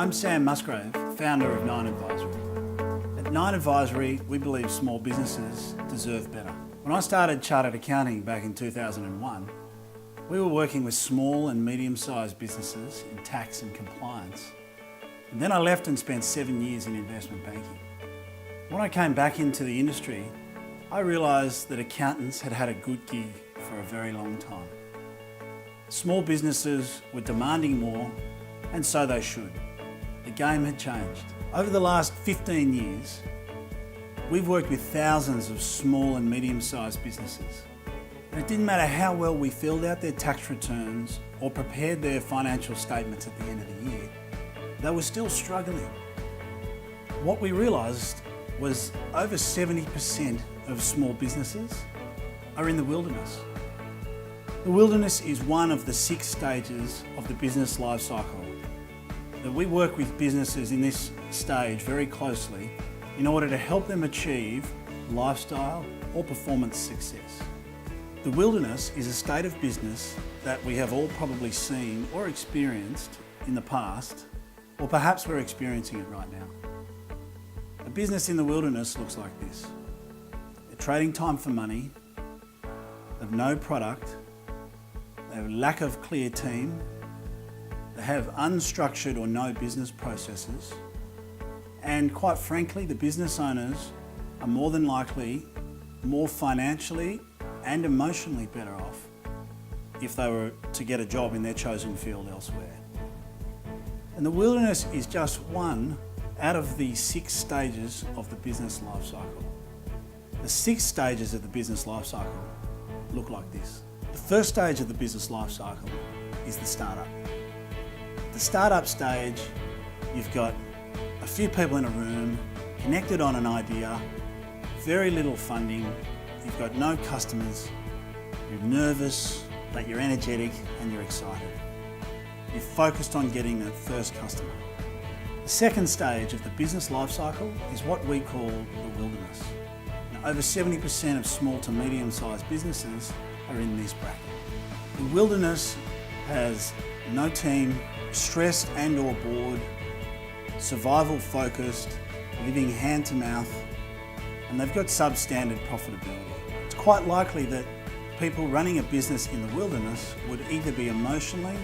I'm Sam Musgrave, founder of Nine Advisory. At Nine Advisory, we believe small businesses deserve better. When I started Chartered Accounting back in 2001, we were working with small and medium-sized businesses in tax and compliance. And then I left and spent 7 years in investment banking. When I came back into the industry, I realised that accountants had had a good gig for a very long time. Small businesses were demanding more, and so they should. The game had changed. Over the last 15 years, we've worked with thousands of small and medium-sized businesses. And it didn't matter how well we filled out their tax returns or prepared their financial statements at the end of the year, they were still struggling. What we realised was over 70% of small businesses are in the wilderness. The wilderness is one of the 6 stages of the business life cycle. That we work with businesses in this stage very closely in order to help them achieve lifestyle or performance success. The wilderness is a state of business that we have all probably seen or experienced in the past, or perhaps we're experiencing it right now. A business in the wilderness looks like this. They're trading time for money, they have no product, they have a lack of clear team, they have unstructured or no business processes, and quite frankly, the business owners are more than likely more financially and emotionally better off if they were to get a job in their chosen field elsewhere. And the wilderness is just one out of the 6 stages of the business life cycle. The 6 stages of the business life cycle look like this. The first stage of the business life cycle is the startup. The startup stage, you've got a few people in a room, connected on an idea, very little funding, you've got no customers, you're nervous, but you're energetic and you're excited. You're focused on getting that first customer. The second stage of the business life cycle is what we call the wilderness. Now, over 70% of small to medium-sized businesses are in this bracket. The wilderness has no team, stressed and or bored, survival focused, living hand to mouth, and they've got substandard profitability. It's quite likely that people running a business in the wilderness would either be emotionally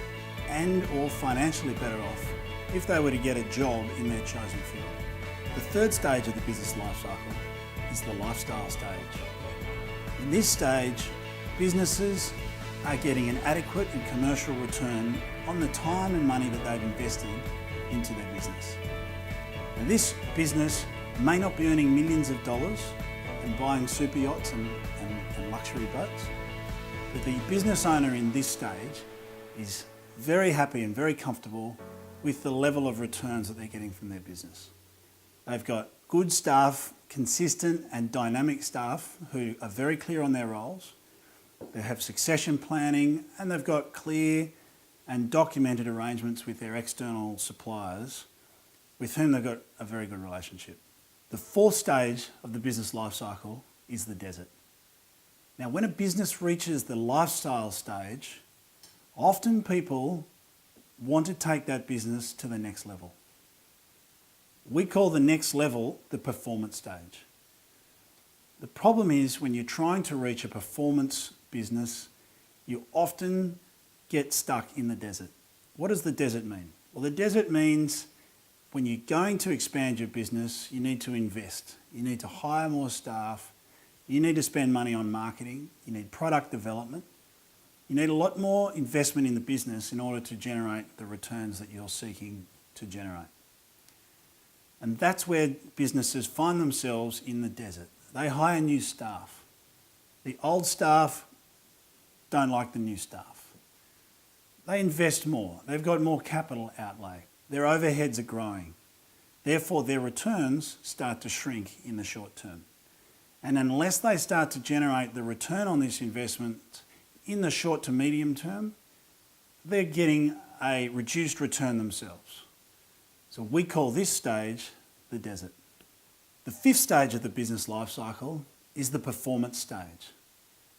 and or financially better off if they were to get a job in their chosen field. The third stage of the business life cycle is the lifestyle stage. In this stage, businesses are getting an adequate and commercial return on the time and money that they've invested into their business. Now, this business may not be earning millions of dollars and buying super yachts and luxury boats, but the business owner in this stage is very happy and very comfortable with the level of returns that they're getting from their business. They've got good staff, consistent and dynamic staff who are very clear on their roles. They have succession planning and they've got clear and documented arrangements with their external suppliers with whom they've got a very good relationship. The fourth stage of the business life cycle is the desert. Now, when a business reaches the lifestyle stage, often people want to take that business to the next level. We call the next level the performance stage. The problem is when you're trying to reach a performance business, you often get stuck in the desert. What does the desert mean? Well, the desert means when you're going to expand your business, you need to invest. You need to hire more staff. You need to spend money on marketing. You need product development. You need a lot more investment in the business in order to generate the returns that you're seeking to generate. And that's where businesses find themselves in the desert. They hire new staff. The old staff don't like the new staff. They invest more. They've got more capital outlay. Their overheads are growing. Therefore, their returns start to shrink in the short term. And unless they start to generate the return on this investment in the short to medium term, they're getting a reduced return themselves. So we call this stage the desert. The 5th stage of the business life cycle is the performance stage.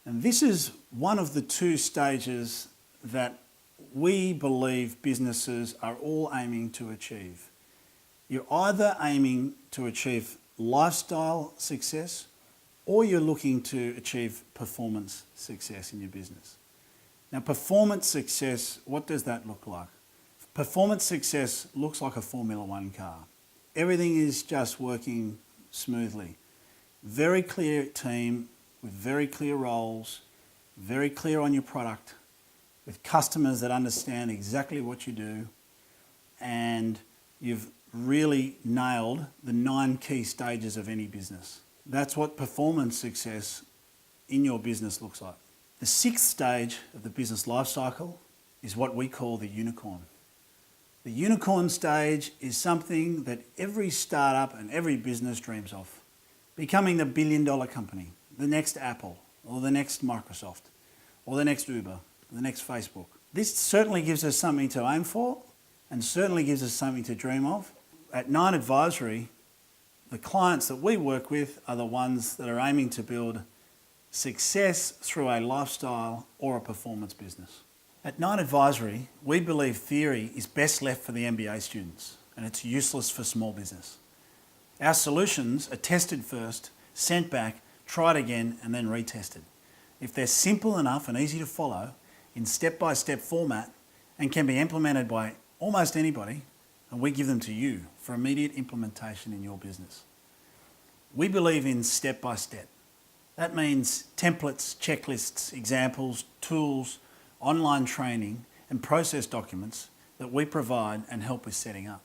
And this is one of the 2 stages that we believe businesses are all aiming to achieve. You're either aiming to achieve lifestyle success or you're looking to achieve performance success in your business. Now, performance success, what does that look like? Performance success looks like a Formula One car. Everything is just working smoothly. Very clear team with very clear roles, very clear on your product, with customers that understand exactly what you do, and you've really nailed the 9 key stages of any business. That's what performance success in your business looks like. The 6th stage of the business life cycle is what we call the unicorn. The unicorn stage is something that every startup and every business dreams of. Becoming the billion-dollar company, the next Apple, or the next Microsoft, or the next Uber, the next Facebook. This certainly gives us something to aim for and certainly gives us something to dream of. At Nine Advisory, the clients that we work with are the ones that are aiming to build success through a lifestyle or a performance business. At Nine Advisory, we believe theory is best left for the MBA students and it's useless for small business. Our solutions are tested first, sent back, tried again and then retested. If they're simple enough and easy to follow in step-by-step format and can be implemented by almost anybody, and we give them to you for immediate implementation in your business. We believe in step-by-step. That means templates, checklists, examples, tools, online training and process documents that we provide and help with setting up.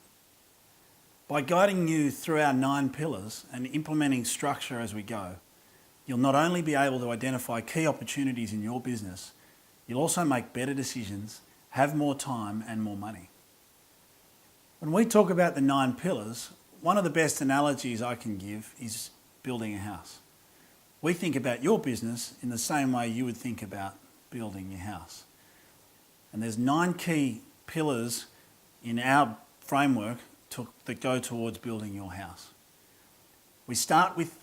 By guiding you through our 9 pillars and implementing structure as we go, you'll not only be able to identify key opportunities in your business, you'll also make better decisions, have more time and more money. When we talk about the 9 pillars, one of the best analogies I can give is building a house. We think about your business in the same way you would think about building your house. And there's 9 key pillars in our framework that go towards building your house. We start with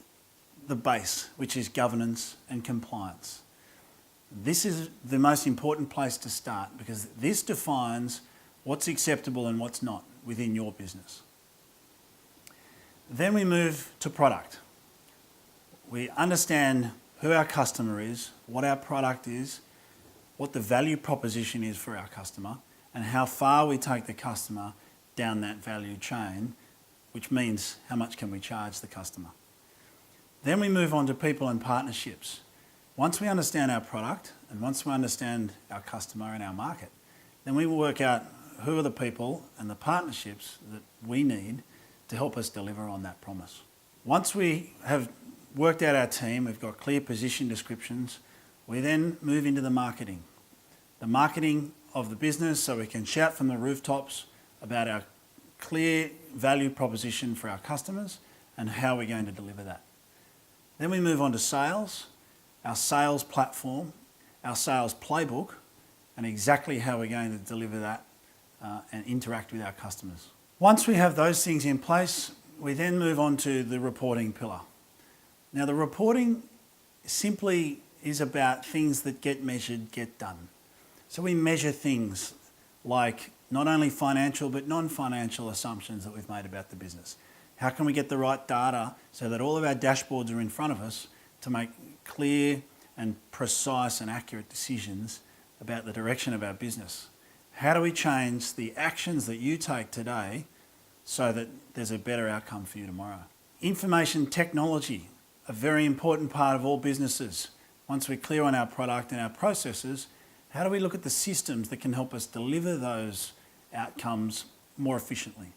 the base, which is governance and compliance. This is the most important place to start because this defines what's acceptable and what's not within your business. Then we move to product. We understand who our customer is, what our product is, what the value proposition is for our customer, and how far we take the customer down that value chain, which means how much can we charge the customer. Then we move on to people and partnerships. Once we understand our product and once we understand our customer and our market, then we will work out who are the people and the partnerships that we need to help us deliver on that promise. Once we have worked out our team, we've got clear position descriptions, we then move into the marketing. The marketing of the business so we can shout from the rooftops about our clear value proposition for our customers and how we're going to deliver that. Then we move on to sales, our sales platform, our sales playbook, and exactly how we're going to deliver that and interact with our customers. Once we have those things in place, we then move on to the reporting pillar. Now the reporting simply is about things that get measured, get done. So we measure things like not only financial but non-financial assumptions that we've made about the business. How can we get the right data so that all of our dashboards are in front of us to make clear and precise and accurate decisions about the direction of our business? How do we change the actions that you take today so that there's a better outcome for you tomorrow? Information technology, a very important part of all businesses. Once we're clear on our product and our processes, how do we look at the systems that can help us deliver those outcomes more efficiently?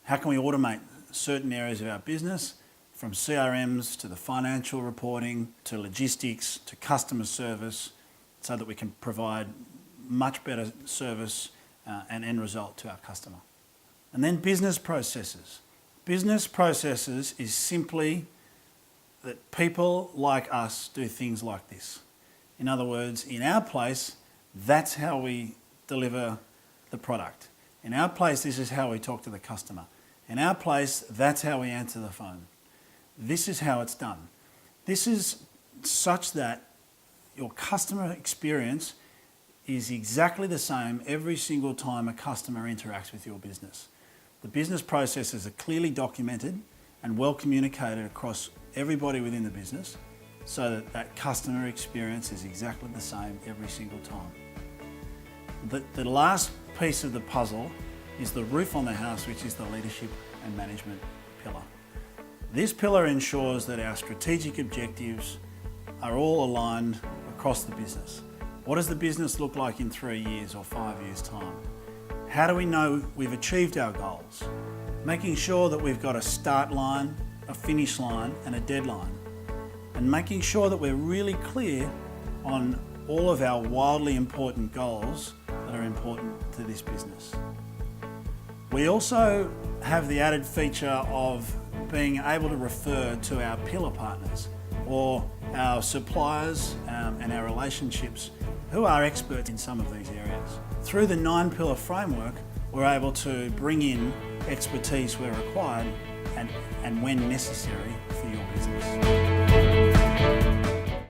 How can we automate certain areas of our business, from CRMs to the financial reporting, to logistics, to customer service, so that we can provide much better service and end result to our customer. And then business processes. Business processes is simply that people like us do things like this. In other words, in our place, that's how we deliver the product. In our place, this is how we talk to the customer. In our place, that's how we answer the phone. This is how it's done. This is such that your customer experience is exactly the same every single time a customer interacts with your business. The business processes are clearly documented and well communicated across everybody within the business so that that customer experience is exactly the same every single time. The last piece of the puzzle is the roof on the house, which is the leadership and management pillar. This pillar ensures that our strategic objectives are all aligned across the business. What does the business look like in 3 years or 5 years' time? How do we know we've achieved our goals? Making sure that we've got a start line, a finish line and a deadline. And making sure that we're really clear on all of our wildly important goals that are important to this business. We also have the added feature of being able to refer to our pillar partners or our suppliers and our relationships who are experts in some of these areas. Through the 9-pillar framework, we're able to bring in expertise where required and when necessary for your business.